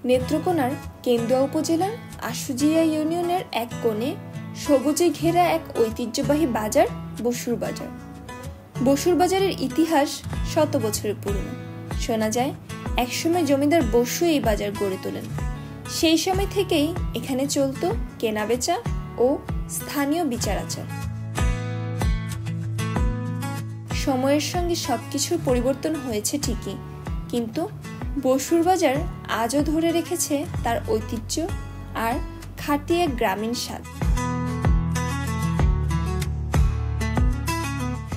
নেত্রকোনার কেন্দুয়া উপজেলার আশুজিয়া ইউনিয়নের এক কোণে সবুজে ঘেরা এক ঐতিহ্যবাহী বাজার বসুর বাজার। বসুর বাজারের ইতিহাস শত বছরের পুরনো। শোনা যায় একসময় জমিদার বসু এই বাজার গড়ে তোলেন। সেই সময় থেকেই এখানে চলত কেনাবেচা ও স্থানীয় বিচার আচার। সময়ের সঙ্গে সবকিছুর পরিবর্তন হয়েছে ঠিকই, কিন্তু বসুর বাজার আজও ধরে রেখেছে তার ঐতিহ্য আর খাঁটি এক গ্রামীণ স্বাদ।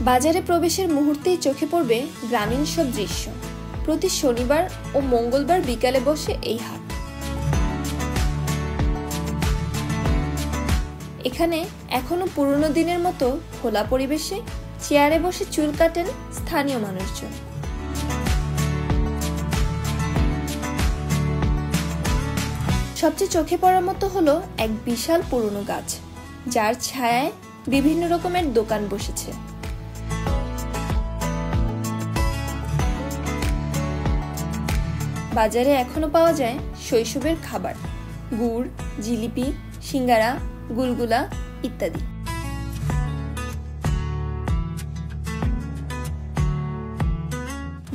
বাজারে প্রবেশের মুহূর্তেই চোখে পড়বে গ্রামীণ সব দৃশ্য। প্রতি শনিবার ও মঙ্গলবার বিকালে বসে এই হাট। এখানে এখনো পুরনো দিনের মতো খোলা পরিবেশে চেয়ারে বসে চুল কাটেন স্থানীয় মানুষজন। সবচেয়ে চোখে পড়ার মতো হলো এক বিশাল পুরনো গাছ, যার ছায়ায় বিভিন্ন রকমের দোকান বসেছে। বাজারে এখনো পাওয়া যায় শৈশবের খাবার, গুড়, জিলিপি, সিঙ্গারা, গুলগুলা ইত্যাদি।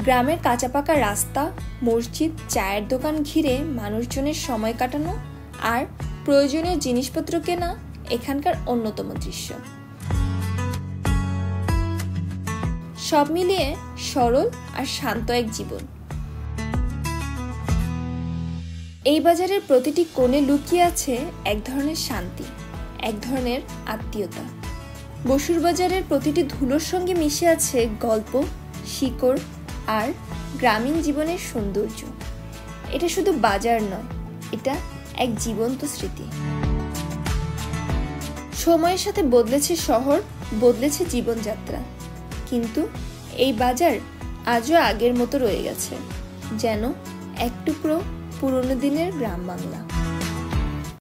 গ্রামের কাঁচা পাকা রাস্তা, মসজিদ, চায়ের দোকান ঘিরে মানুষজনের সময় কাটানো আর প্রয়োজনীয় জিনিসপত্র কেনা এখানকার অন্যতম দৃশ্য। সব মিলিয়ে সরল আর শান্ত এক জীবন। এই বাজারের প্রতিটি কোণে লুকিয়ে আছে এক ধরনের শান্তি, এক ধরনের আত্মীয়তা। বসুর বাজারের প্রতিটি ধুলোর সঙ্গে মিশে আছে গল্প, শিকড় আর গ্রামীণ জীবনের সৌন্দর্য। এটা শুধু বাজার নয়, এটা এক জীবন্ত স্মৃতি। সময়ের সাথে বদলেছে শহর, বদলেছে জীবনযাত্রা, কিন্তু এই বাজার আজও আগের মতো রয়ে গেছে, যেন এক টুকরো পুরনো দিনের গ্রাম বাংলা।